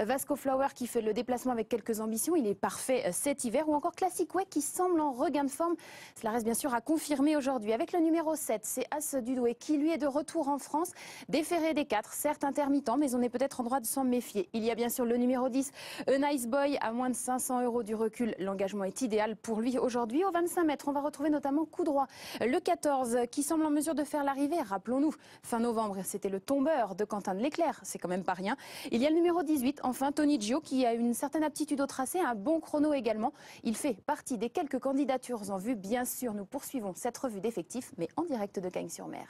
Vasco Flower qui fait le déplacement avec quelques ambitions, il est parfait cet hiver. Ou encore Classic Way qui semble en regain de forme. Cela reste bien sûr à confirmer aujourd'hui. Avec le numéro 7, c'est As du Douai qui lui est de retour en France. Déféré des 4, certes intermittent, mais on est peut-être en droit de s'en méfier. Il y a bien sûr le numéro 10, A Nice Boy, à moins de 500 € du recul. L'engagement est idéal pour lui aujourd'hui. Au 25 mètres, on va retrouver notamment Coup Droit. Le 14 qui semble en mesure de faire l'arrivée. Rappelons-nous, fin novembre, c'était le tombeur de Quentin de l'Éclair. C'est quand même pas rien. Il y a le numéro 18, enfin Tony Gio, qui a une certaine aptitude au tracé, un bon chrono également. Il fait partie des quelques candidatures en vue. Bien sûr, nous poursuivons cette revue d'effectifs, mais en direct de Cagnes-sur-Mer.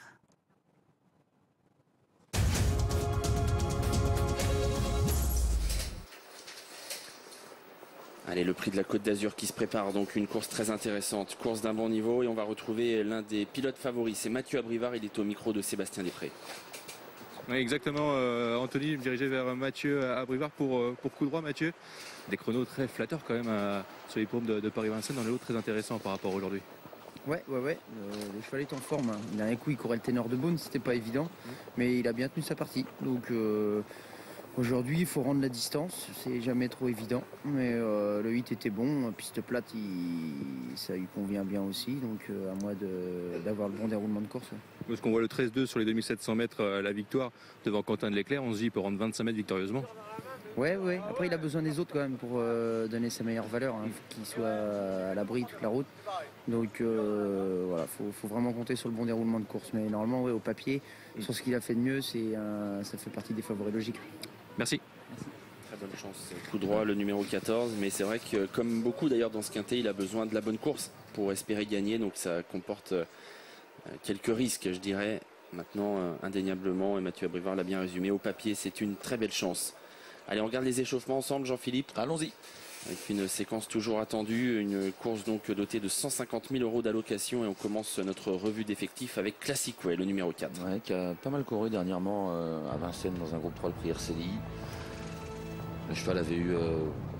Allez, le prix de la Côte d'Azur qui se prépare, donc une course très intéressante, course d'un bon niveau, et on va retrouver l'un des pilotes favoris, c'est Mathieu Abrivard, il est au micro de Sébastien Després. Oui, exactement, Anthony, je me dirigeais vers Mathieu Abrivard pour Coup Droit. Mathieu, des chronos très flatteurs quand même sur les paumes de Paris-Vincennes, dans les hauts, très intéressant par rapport à aujourd'hui. Ouais, le cheval est en forme. Il dernier coup, il courait le ténor de Beaune, c'était pas évident, mais il a bien tenu sa partie. Donc aujourd'hui, il faut rendre la distance, c'est jamais trop évident. Mais le 8 était bon, piste plate, ça lui convient bien aussi. Donc à moi d'avoir le bon déroulement de course. Ouais. Parce qu'on voit le 13-2 sur les 2700 mètres, la victoire devant Quentin de l'Éclair, on se dit il peut rendre 25 mètres victorieusement. Ouais. Après, il a besoin des autres quand même pour donner sa meilleure valeur. Il faut qu'il soit à l'abri toute la route. Donc voilà, faut vraiment compter sur le bon déroulement de course. Mais normalement, ouais, au papier, sur ce qu'il a fait de mieux, ça fait partie des favoris logiques. Merci. Très bonne chance. Coup Droit, le numéro 14. Mais c'est vrai que, comme beaucoup d'ailleurs dans ce quintet, il a besoin de la bonne course pour espérer gagner. Donc ça comporte quelques risques, je dirais. Maintenant, indéniablement, et Mathieu Abrivard l'a bien résumé, au papier, c'est une très belle chance. Allez, on regarde les échauffements ensemble, Jean-Philippe. Allons-y. Avec une séquence toujours attendue, une course donc dotée de 150 000 € d'allocation, et on commence notre revue d'effectifs avec Classic Way, le numéro 4. Ouais, qui a pas mal couru dernièrement à Vincennes dans un groupe 3, le prix RCDI. Le cheval avait eu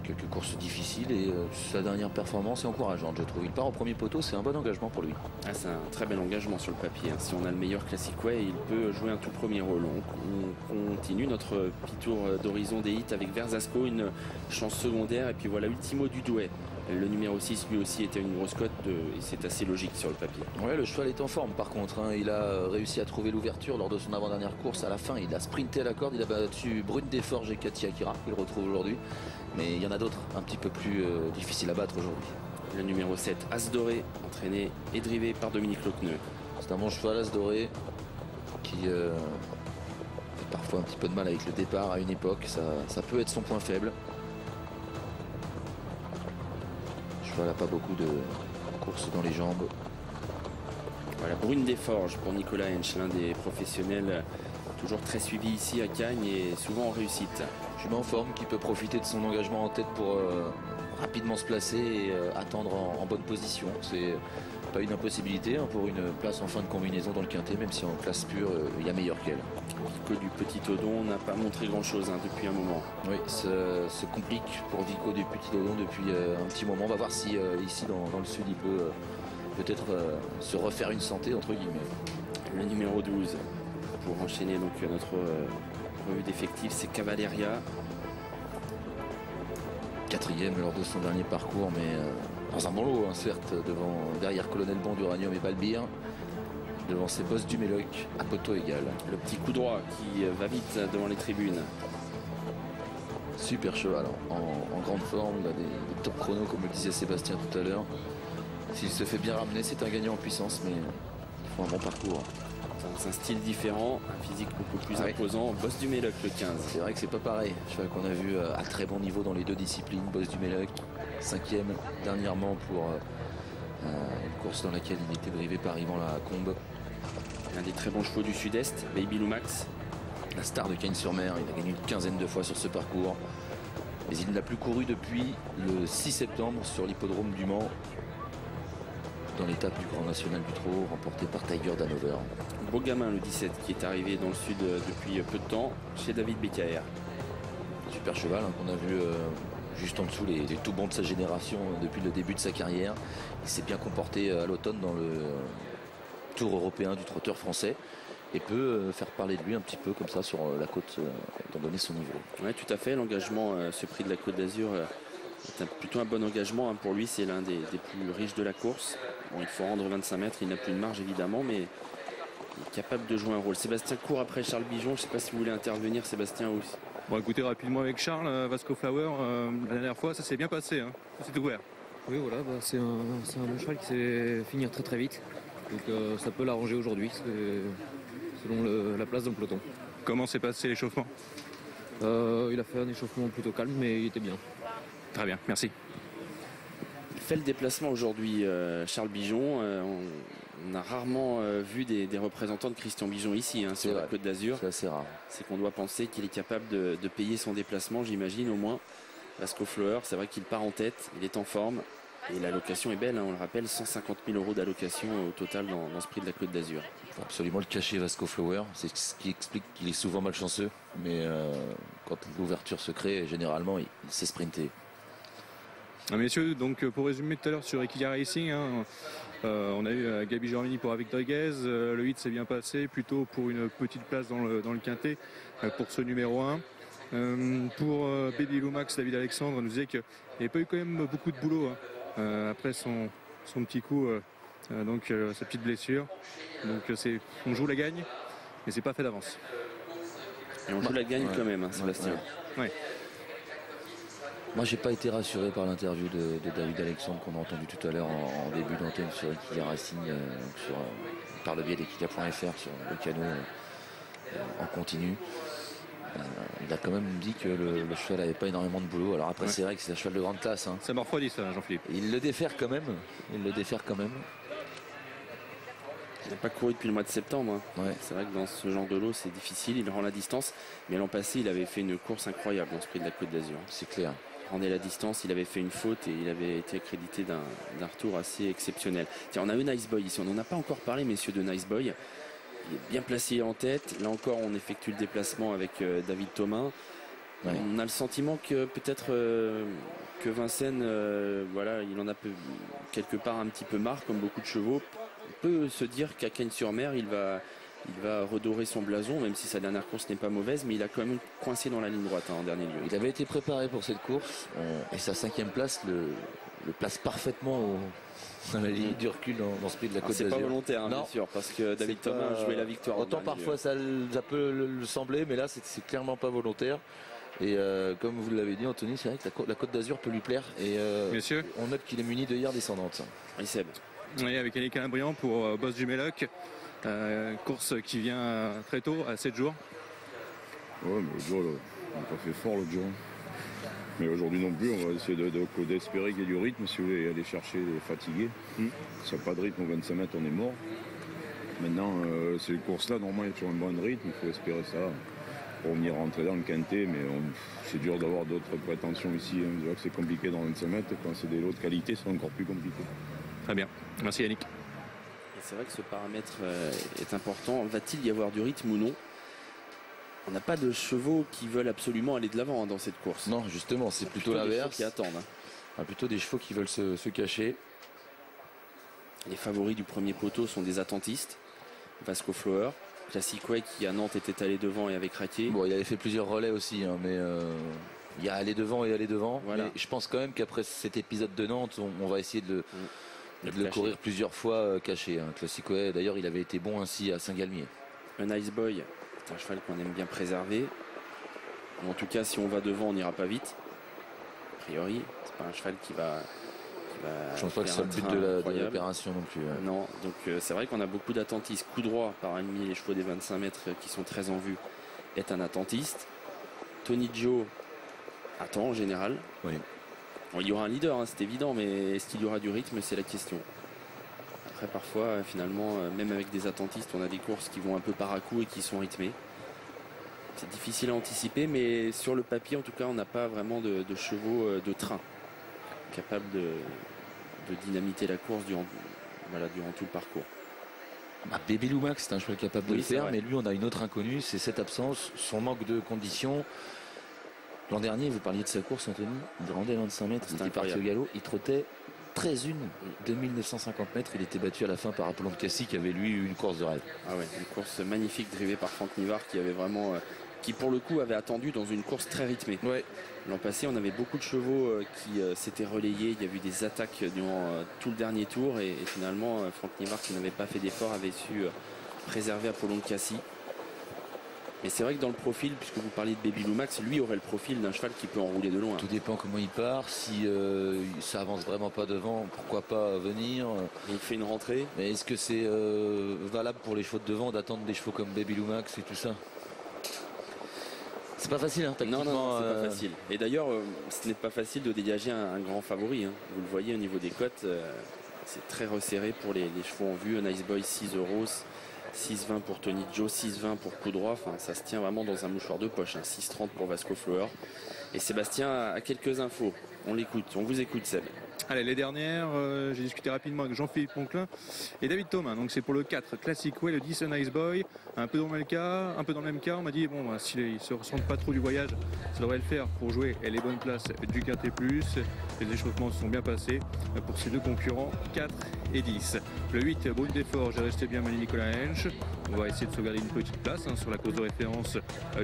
quelques courses difficiles et sa dernière performance est encourageante, je trouve. Il part au premier poteau, c'est un bon engagement pour lui. Ah, c'est un très bel engagement sur le papier. Si on a le meilleur Classic Way, il peut jouer un tout premier rôle. On continue notre petit tour d'horizon des hits avec Versasco, une chance secondaire. Et puis voilà, Ultimo du Douai. Le numéro 6, lui aussi, était une grosse cote et c'est assez logique sur le papier. Ouais, le cheval est en forme par contre. Il a réussi à trouver l'ouverture lors de son avant-dernière course. À la fin, il a sprinté à la corde. Il a battu Brune Desforges et Katia Akira, qu'il retrouve aujourd'hui. Mais il y en a d'autres un petit peu plus difficiles à battre aujourd'hui. Le numéro 7, As Doré, entraîné et drivé par Dominique Lochneux. C'est un bon cheval, As Doré, qui a parfois un petit peu de mal avec le départ à une époque. Ça peut être son point faible. Le cheval n'a pas beaucoup de courses dans les jambes. Voilà, Brune Desforges pour Nicolas Hench, l'un des professionnels toujours très suivi ici à Cagnes et souvent en réussite. Jument en forme qui peut profiter de son engagement en tête pour rapidement se placer et attendre en bonne position. C'est pas une impossibilité pour une place en fin de combinaison dans le quintet, même si en classe pure il y a meilleur qu'elle. Vico du Petit Odon n'a pas montré grand chose depuis un moment. Oui, ça se complique pour Vico du Petit Odon depuis un petit moment. On va voir si ici dans le sud il peut peut-être se refaire une santé entre guillemets. Le numéro 12 pour enchaîner donc notre revue d'effectifs, c'est Cavalleria. Quatrième lors de son dernier parcours, mais dans un bon lot, certes, derrière Colonel Bond d'Uranium et Balbir, devant ses bosses du Méloc à poteau égal. Le petit Coup Droit qui va vite devant les tribunes. Super cheval, en grande forme, il a des top chronos comme le disait Sébastien tout à l'heure. S'il se fait bien ramener, c'est un gagnant en puissance, mais il faut un bon parcours. Dans un style différent, un physique beaucoup plus imposant. Boss du Méloc, le 15. C'est vrai que c'est pas pareil. Cheval qu'on a vu à très bon niveau dans les deux disciplines. Boss du Méloc, 5e dernièrement pour une course dans laquelle il était drivé par Yvan Lacombe. Un des très bons chevaux du Sud-Est, Baby Lumax. La star de Cagnes-sur-Mer, il a gagné une quinzaine de fois sur ce parcours. Mais il n'a plus couru depuis le 6 septembre sur l'hippodrome du Mans, dans l'étape du Grand National du Trot, remporté par Tiger d'Hanover. Beau gamin, le 17, qui est arrivé dans le sud depuis peu de temps, chez David Beccaer. Super cheval qu'on a vu juste en dessous les tout bons de sa génération depuis le début de sa carrière. Il s'est bien comporté à l'automne dans le Tour européen du trotteur français. et peut faire parler de lui un petit peu comme ça sur la côte, étant donné son niveau. Oui, tout à fait. L'engagement, ce prix de la Côte d'Azur est plutôt un bon engagement. Hein. Pour lui, c'est l'un des plus riches de la course. Bon, il faut rendre 25 mètres, il n'a plus de marge évidemment, mais il est capable de jouer un rôle. Sébastien court après Charles Bijon. Je ne sais pas si vous voulez intervenir, Sébastien. Aussi. Bon, écoutez, rapidement avec Charles, Vasco Flower, la dernière fois, ça s'est bien passé. Hein. C'est ouvert. Oui, voilà, c'est un cheval qui sait finir très très vite. Donc ça peut l'arranger aujourd'hui, selon la place dans le peloton. Comment s'est passé l'échauffement? Il a fait un échauffement plutôt calme, mais il était bien. Très bien, merci. Il fait le déplacement aujourd'hui, Charles Bijon. On a rarement vu des représentants de Christian Bijon ici, hein, sur la Côte d'Azur. C'est assez rare. C'est qu'on doit penser qu'il est capable de payer son déplacement, j'imagine au moins. Vasco Flower, c'est vrai qu'il part en tête, il est en forme. Et l'allocation est belle, hein, on le rappelle, 150 000 € d'allocation au total dans ce prix de la Côte d'Azur. Il faut absolument le cacher, Vasco Flower. C'est ce qui explique qu'il est souvent malchanceux. Mais quand l'ouverture se crée, généralement, il sait sprinter. Messieurs, donc pour résumer tout à l'heure sur Equilia Racing, hein, on a eu Gabi Germini pour Avec Rodriguez. Le 8 s'est bien passé, plutôt pour une petite place dans le quintet pour ce numéro 1. Pour Baby Lumax, David Alexandre nous disait qu'il n'y avait pas eu quand même beaucoup de boulot hein, après son petit coup, donc sa petite blessure. Donc on joue la gagne, mais c'est pas fait d'avance. Et on joue la gagne quand même, hein, Sébastien. Ouais. Moi, j'ai pas été rassuré par l'interview de David Alexandre qu'on a entendu tout à l'heure en début d'antenne sur Equilia Racing, par le biais d'Equilia.fr sur le canot en continu. Il a quand même dit que le cheval n'avait pas énormément de boulot. Alors après, c'est vrai que c'est un cheval de grande classe. Hein. Ça m'a refroidi ça, Jean-Philippe. Il le défère quand même. Il n'a pas couru depuis le mois de septembre. Hein. Ouais. C'est vrai que dans ce genre de lot, c'est difficile. Il rend la distance. Mais l'an passé, il avait fait une course incroyable dans ce prix de la Côte d'Azur. C'est clair. Il rendait la distance. Il avait fait une faute et il avait été accrédité d'un retour assez exceptionnel. Tiens, on a eu Nice Boy ici. On n'en a pas encore parlé, messieurs, de Nice Boy. Il est bien placé en tête. Là encore, on effectue le déplacement avec David Thomas. Ouais. On a le sentiment que peut-être que Vincennes, voilà, il en a quelque part un petit peu marre, comme beaucoup de chevaux. On peut se dire qu'à Cagnes-sur-Mer, il va redorer son blason, même si sa dernière course n'est pas mauvaise, mais il a quand même coincé dans la ligne droite en dernier lieu. Il avait été préparé pour cette course et sa 5e place le place parfaitement dans la ligne du recul dans ce prix de la Côte d'Azur. C'est pas volontaire, hein, bien sûr, parce que David Thomas a joué la victoire. Autant parfois ça peut le sembler, mais là c'est clairement pas volontaire. Et comme vous l'avez dit, Anthony, c'est vrai que la Côte d'Azur peut lui plaire. Et on note qu'il est muni d'œillères descendantes. Oui, Seb. Oui, avec Annick Alain-Briand pour Boss du Méloc. Course qui vient très tôt, à 7 jours. Ouais, mais l'autre jour, on n'a pas fait fort l'autre jour. Mais aujourd'hui non plus, on va essayer d'espérer qu'il y ait du rythme si vous voulez aller chercher les fatigués. S'il n'y a pas de rythme au 25 mètres, on est mort. Maintenant, ces courses-là, normalement, il y a toujours un bon rythme, il faut espérer ça pour venir rentrer dans le quintet, mais c'est dur d'avoir d'autres prétentions ici. Hein. Je vois que c'est compliqué dans 25 mètres, quand c'est des lots de qualité, c'est encore plus compliqué. Très bien, merci Yannick. C'est vrai que ce paramètre est important. Va-t-il y avoir du rythme ou non? On n'a pas de chevaux qui veulent absolument aller de l'avant dans cette course. Non, justement, c'est plutôt l'inverse. Qui attendent. Plutôt des chevaux qui veulent se cacher. Les favoris du premier poteau sont des attentistes. Vasco Flower, Classic Way qui à Nantes était allé devant et avait craqué. Bon, il avait fait plusieurs relais aussi, hein, mais il y a aller devant et aller devant. Voilà. Mais je pense quand même qu'après cet épisode de Nantes, on va essayer de le courir plusieurs fois caché. Hein. Classic Way, d'ailleurs, il avait été bon ainsi à Saint-Galmier. Un Nice Boy, c'est un cheval qu'on aime bien préserver. En tout cas, si on va devant, on n'ira pas vite. A priori, c'est pas un cheval qui va je pense pas que ce soit le but de l'opération non plus. Ouais. Non, donc c'est vrai qu'on a beaucoup d'attentistes. Coup droit, par ennemi, les chevaux des 25 mètres qui sont très en vue, est un attentiste. Tony Gio attend en général. Oui. Bon, il y aura un leader, hein, c'est évident, mais est-ce qu'il y aura du rythme? C'est la question. Après, parfois, finalement, même avec des attentistes, on a des courses qui vont un peu par à coup et qui sont rythmées. C'est difficile à anticiper, mais sur le papier, en tout cas, on n'a pas vraiment de chevaux de train capables de dynamiter la course durant tout le parcours. Baby Lumax, c'est un cheval capable de le faire, vrai. mais lui, on a une autre inconnue, c'est cette absence, son manque de conditions. L'an dernier, vous parliez de sa course, Anthony, il rendait 25 mètres, il était parti au galop, il trottait 13-1, 2950 mètres. Il était battu à la fin par Apollon de Cassis qui avait lui eu une course de rêve. Ah ouais, une course magnifique drivée par Franck Nivard qui avait vraiment, qui pour le coup avait attendu dans une course très rythmée. Ouais. L'an passé, on avait beaucoup de chevaux qui s'étaient relayés. Il y a eu des attaques durant tout le dernier tour et finalement, Franck Nivard qui n'avait pas fait d'effort avait su préserver Apollon de Cassis. Mais c'est vrai que dans le profil, puisque vous parliez de Baby Lumax, lui aurait le profil d'un cheval qui peut enrouler de loin. Tout dépend comment il part. Si ça avance vraiment pas devant, pourquoi pas venir. Et il fait une rentrée. Mais est-ce que c'est valable pour les chevaux de devant d'attendre des chevaux comme Baby Lumax et tout ça? C'est pas facile, hein, tactiquement. Non, c'est pas facile. Et d'ailleurs, ce n'est pas facile de dégager un grand favori. Hein. Vous le voyez au niveau des cotes, c'est très resserré pour les chevaux en vue. Un Nice Boy 6 euros. 6,20 pour Tony Joe, 6,20 pour Coup Droit. Enfin, ça se tient vraiment dans un mouchoir de poche. Hein. 6,30 pour Vasco Flower. Et Sébastien a quelques infos. On l'écoute, on vous écoute, Seb. Allez, les dernières, j'ai discuté rapidement avec Jean-Philippe Monclin et David Thomas. Donc c'est pour le 4, Classic Way, le 10, Nice Boy. Un peu dans le même cas, on m'a dit, bon, bah, s'il ne se ressent pas trop du voyage, ça devrait le faire pour jouer les bonnes places du Quintet Plus. Les échauffements se sont bien passés pour ces deux concurrents, 4 et 10. Le 8, Brune d'effort, j'ai resté bien Mani Nicolas Hench. On va essayer de sauvegarder une petite place sur la course de référence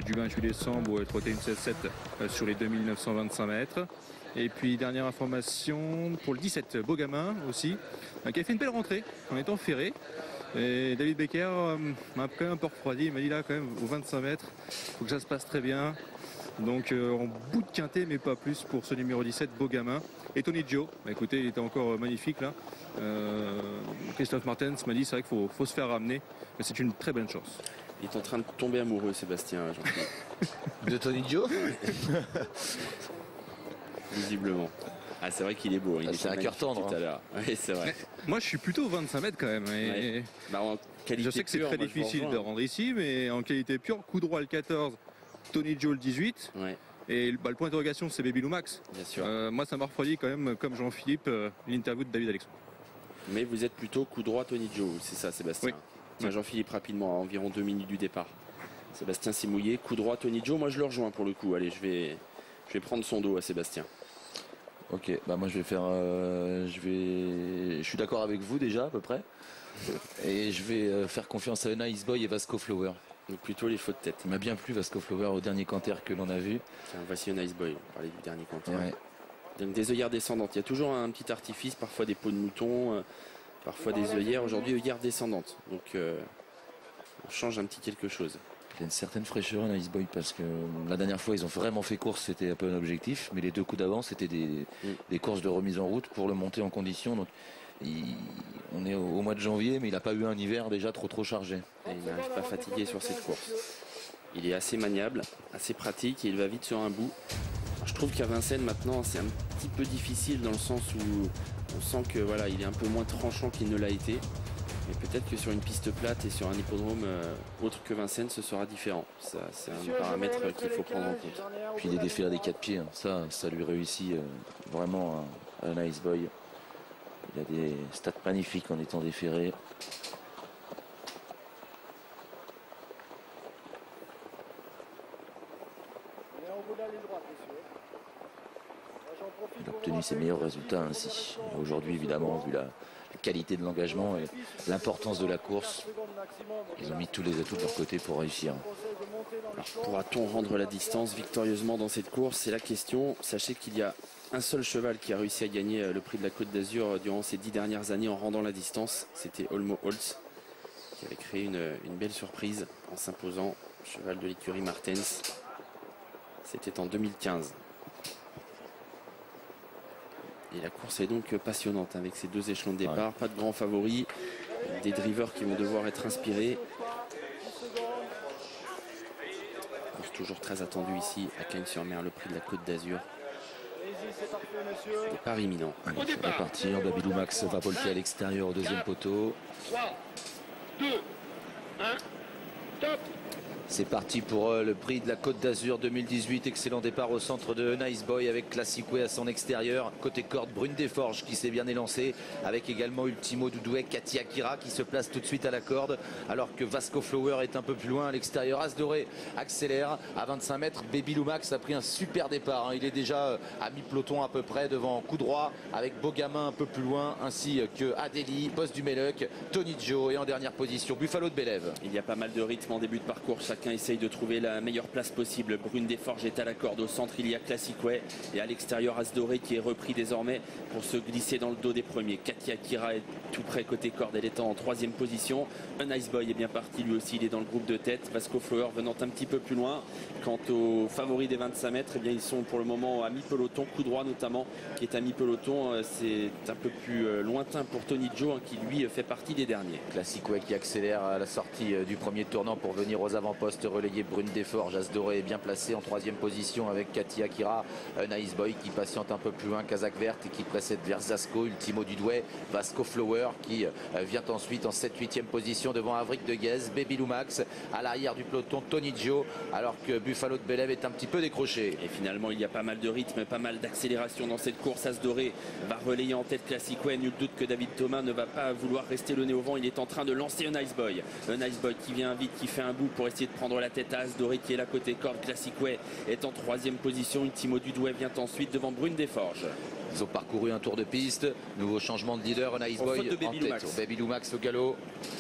du 28 décembre où elle trottait une 16-7 sur les 2925 mètres. Et puis dernière information pour le 17, Beaugamin aussi, qui a fait une belle rentrée en étant ferré. Et David Becker m'a quand même un peu refroidi, il m'a dit là quand même aux 25 mètres, il faut que ça se passe très bien. Donc en bout de quintet mais pas plus pour ce numéro 17, Beaugamin. Et Tony Joe, bah, écoutez, il était encore magnifique là. Christophe Martens m'a dit c'est vrai qu'il faut se faire ramener, mais c'est une très bonne chance. Il est en train de tomber amoureux, Sébastien. De Tony Joe. Visiblement. Ah, c'est vrai qu'il est beau. C'est un cœur tendre. Tout à l'heure. Oui, c'est vrai. Moi, je suis plutôt 25 mètres quand même. Ouais. Bah, je sais que c'est très difficile de rendre ici, mais en qualité pure, Coup Droit le 14, Tony Joe le 18. Ouais. Et le point d'interrogation, c'est Baby Lumax. Bien sûr. Moi, ça m'a refroidi quand même, comme Jean-Philippe, l'interview de David Alexandre. Mais vous êtes plutôt Coup Droit Tony Joe, c'est ça, Sébastien? Oui. Tiens, Jean-Philippe, rapidement, à environ 2 minutes du départ. Sébastien s'est mouillé. Coup Droit Tony Joe, moi je le rejoins pour le coup. Allez, je vais prendre son dos à Sébastien. Ok, bah moi je vais faire. Je suis d'accord avec vous déjà à peu près. Et je vais faire confiance à Nice Boy et Vasco Flower. Donc plutôt les faux de tête. Il m'a bien plu Vasco Flower au dernier canter que l'on a vu. Tiens, voici un Nice Boy, on parlait du dernier canter. Ouais. Donc des œillères descendantes. Il y a toujours un petit artifice, parfois des peaux de mouton, parfois des œillères. Aujourd'hui, œillères descendantes. Donc on change un petit quelque chose. Il y a une certaine fraîcheur à Nice Boy parce que la dernière fois ils ont vraiment fait course, c'était un peu un objectif, mais les deux coups d'avant c'était des courses de remise en route pour le monter en condition. Donc on est au mois de janvier, mais il n'a pas eu un hiver déjà trop chargé. Et il n'arrive pas fatigué sur cette course. Il est assez maniable, assez pratique et il va vite sur un bout. Je trouve qu'à Vincennes maintenant c'est un petit peu difficile dans le sens où on sent que voilà, il est un peu moins tranchant qu'il ne l'a été. Mais peut-être que sur une piste plate et sur un hippodrome autre que Vincennes, ce sera différent. Ça, c'est un paramètre qu'il faut prendre en compte. Puis les défilés des 4 pieds, hein. Ça lui réussit vraiment à Nice Boy. Il a des stats magnifiques en étant déféré. Il a obtenu ses meilleurs résultats ainsi. Aujourd'hui, évidemment, vu la qualité de l'engagement et l'importance de la course, ils ont mis tous les atouts de leur côté pour réussir. Pourra-t-on rendre la distance victorieusement dans cette course? C'est la question. Sachez qu'il y a un seul cheval qui a réussi à gagner le prix de la Côte d'Azur durant ces 10 dernières années en rendant la distance. C'était Olmo Holtz qui avait créé une belle surprise en s'imposant, cheval de l'écurie Martens. C'était en 2015. Et la course est donc passionnante avec ces deux échelons de départ. Pas de grands favoris, des drivers qui vont devoir être inspirés. Course toujours très attendue ici à Cagnes-sur-Mer, le prix de la Côte d'Azur. Départ imminent. Allez, il faudra partir. Baby Lumax va volter à l'extérieur au deuxième poteau. 3, 2, 1, top. C'est parti pour le prix de la Côte d'Azur 2018. Excellent départ au centre de Nice Boy avec Classic Way à son extérieur. Côté corde, Brune Desforges qui s'est bien élancée avec également Ultimo Doudoué, Katia Kira qui se place tout de suite à la corde alors que Vasco Flower est un peu plus loin à l'extérieur. As Doré accélère à 25 mètres. Baby Lumax a pris un super départ. Il est déjà à mi-peloton à peu près devant Coup Droit avec Bogamin un peu plus loin ainsi que Adélie, Boss du Méloc, Tony Joe et en dernière position Buffalo de Bélève. Il y a pas mal de rythme en début de parcours. Chacun essaye de trouver la meilleure place possible. Brune Desforges est à la corde. Au centre, il y a Classic Way. Et à l'extérieur, As Doré qui est repris désormais pour se glisser dans le dos des premiers. Katia Kira est tout près côté corde. Elle est en 3e position. Un Ice Boy est bien parti. Lui aussi, il est dans le groupe de tête. Vasco Flower venant un petit peu plus loin. Quant aux favoris des 25 mètres, eh bien, ils sont pour le moment à mi-peloton. Coup Droit notamment, qui est à mi-peloton. C'est un peu plus lointain pour Tony Joe, hein, qui lui fait partie des derniers. Classic Way qui accélère à la sortie du premier tournant pour venir aux avant-postes relayer Brune Desforges. As Doré est bien placé en 3e position avec Katia Kira. Nice Boy qui patiente un peu plus loin. Kazakh Verte et qui précède Verzasco. Ultimo Dudoué. Vasco Flower qui vient ensuite en 7-8e position devant Avric de Guez. Baby Lumax à l'arrière du peloton. Tony Joe alors que Buffalo de Bélève est un petit peu décroché. Et finalement, il y a pas mal de rythme, pas mal d'accélération dans cette course. As Doré va relayer en tête Classic Way. Nul doute que David Thomas ne va pas vouloir rester le nez au vent. Il est en train de lancer un Nice Boy. Un Nice Boy qui vient vite, qui fait un bout pour essayer de prendre la tête à As Doré qui est là côté corde. Classic Way est en 3e position. Ultimo Dudoué vient ensuite devant Brune Desforges. Ils ont parcouru un tour de piste. Nouveau changement de leader. Nice Boy en tête. Baby Lumax au galop.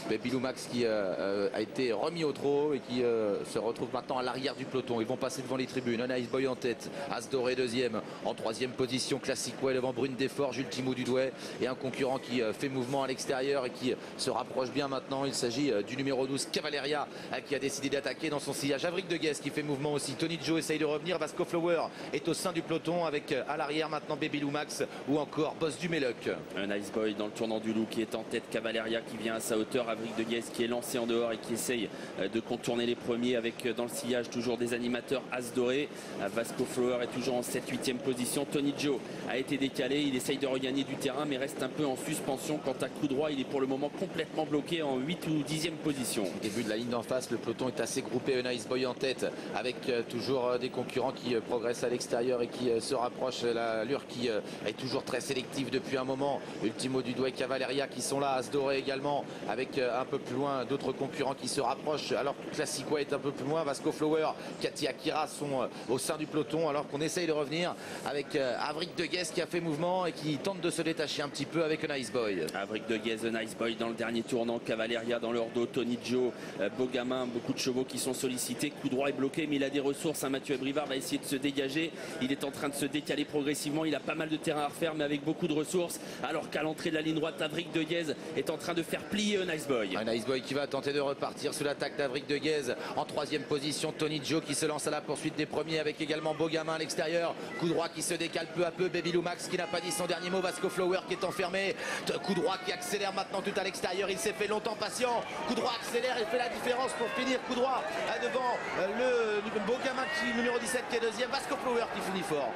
Baby Lumax qui a été remis au trot et qui se retrouve maintenant à l'arrière du peloton. Ils vont passer devant les tribunes. Nice Boy en tête. As Doré 2e. En 3e position. Classic Way devant Brune Desforges. Ultimo Dudoué et un concurrent qui fait mouvement à l'extérieur et qui se rapproche bien maintenant. Il s'agit du numéro 12 Cavaleria qui a décidé d'attaquer dans son sillage. Avric de Guez qui fait mouvement aussi. Tony Joe essaye de revenir. Vasco Flower est au sein du peloton avec à l'arrière maintenant Baby Lumax ou encore Boss du Méloc. Un Nice Boy dans le tournant du Loup qui est en tête. Cavaleria qui vient à sa hauteur. Avric de Guez qui est lancé en dehors et qui essaye de contourner les premiers avec dans le sillage toujours des animateurs. As Doré. Vasco Flower est toujours en 7-8e position. Tony Joe a été décalé. Il essaye de regagner du terrain mais reste un peu en suspension. Quant à Coup Droit, il est pour le moment complètement bloqué en 8 ou 10e position. Au début de la ligne d'en face, le peloton est assez groupé. Un Nice Boy en tête avec toujours des concurrents qui progressent à l'extérieur et qui se rapprochent. L'allure qui est toujours très sélective depuis un moment. Ultimo Dudoué, Cavaleria qui sont là. As Doré également avec un peu plus loin d'autres concurrents qui se rapprochent alors que Classic Way est un peu plus loin. Vasco Flower, Katia Kira sont au sein du peloton alors qu'on essaye de revenir avec Avric de Guez qui a fait mouvement et qui tente de se détacher un petit peu avec un Nice Boy. Avric de Guez, Nice Boy dans le dernier tournant. Cavaleria dans leur dos. Tony Joe, Bogamin, beaucoup de chevaux qui sont sollicités. Coup Droit est bloqué mais il a des ressources. Mathieu Abrivard va essayer de se dégager. Il est en train de se décaler progressivement. Il a pas mal de terrain à refaire mais avec beaucoup de ressources. Alors qu'à l'entrée de la ligne droite, Avric de Guez est en train de faire plier un Nice Boy. Un Nice Boy qui va tenter de repartir sous l'attaque d'Avric de Guez. En 3e position, Tony Joe qui se lance à la poursuite des premiers avec également Bogamin à l'extérieur. Coup Droit qui se décale peu à peu. Baby Lumax qui n'a pas dit son dernier mot. Vasco Flower qui est enfermé. Coup Droit qui accélère maintenant tout à l'extérieur. Il s'est fait longtemps patient. Coup Droit accélère et fait la différence pour finir. Coup Droit devant le Bogamin numéro 17 qui est 2e. Vasco Flower qui finit fort.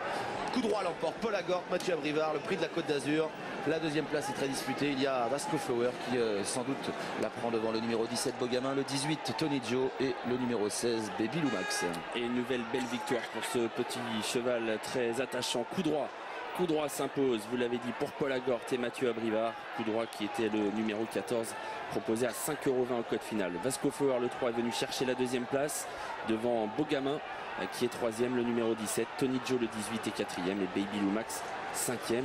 Coup Droit l'emporte. Paul Agort, Mathieu Abrivard, le prix de la Côte d'Azur. La 2e place est très disputée. Il y a Vasco Flower qui sans doute la prend devant le numéro 17 Bogamin, le 18 Tony Joe et le numéro 16 Baby Lumax. Et une nouvelle belle victoire pour ce petit cheval très attachant. Coup Droit. Coup Droit s'impose, vous l'avez dit, pour Paul Agort et Mathieu Abrivard. Coup Droit qui était le numéro 14, proposé à 5,20 € au code final. Vasco Flower, le 3, est venu chercher la 2e place devant Bogamin qui est 3e, le numéro 17. Tony Joe, le 18, est 4e et Baby Lumax 5e.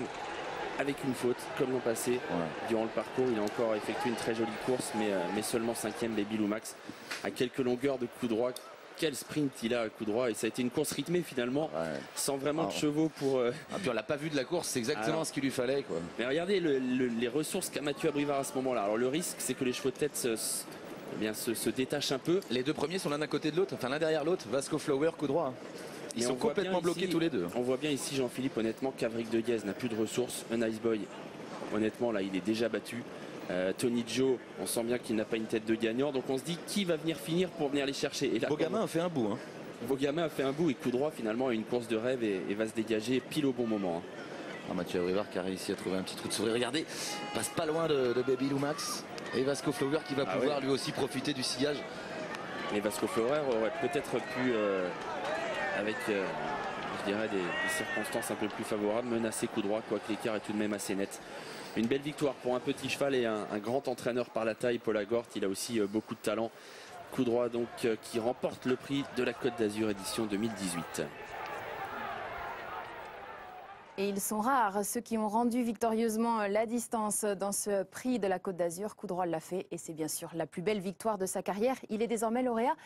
Avec une faute, comme l'an passé, durant le parcours. Il a encore effectué une très jolie course, mais seulement 5e, Baby Lumax, à quelques longueurs de Coup Droit. Quel sprint il a à Coup Droit, et ça a été une course rythmée finalement, sans vraiment de chevaux pour... Puis on l'a pas vu de la course, c'est exactement ce qu'il lui fallait, quoi. Mais regardez les ressources qu'a Mathieu Abrivard à ce moment-là. Alors le risque, c'est que les chevaux de tête se détachent un peu. Les deux premiers sont l'un à côté de l'autre, enfin l'un derrière l'autre. Vasco Flower, Coup Droit. Ils sont complètement bloqués ici, tous les deux. On voit bien ici, Jean-Philippe, honnêtement, qu'Avric de Guez n'a plus de ressources. Un Nice Boy, honnêtement, là, il est déjà battu. Tony Joe, on sent bien qu'il n'a pas une tête de gagnant. Donc on se dit, qui va venir finir pour venir les chercher? Et là, Bogamin a fait un bout. Bogamin a fait un bout et Coup Droit, finalement, a une course de rêve et va se dégager pile au bon moment. Mathieu Abrivard qui a réussi à trouver un petit trou de souris. Regardez, passe pas loin de Baby Lumax. Et Vasco Flower qui va pouvoir lui aussi profiter du sillage Mais Vasco Ferrer aurait peut-être pu, avec je dirais des circonstances un peu plus favorables, menacer coup droit, quoique l'écart est tout de même assez net. Une belle victoire pour un petit cheval et un grand entraîneur par la taille, Paul Agort. Il a aussi beaucoup de talent. Coup droit donc qui remporte le prix de la Côte d'Azur édition 2018. Et ils sont rares, ceux qui ont rendu victorieusement la distance dans ce prix de la Côte d'Azur. Coup droit l'a fait et c'est bien sûr la plus belle victoire de sa carrière. Il est désormais lauréat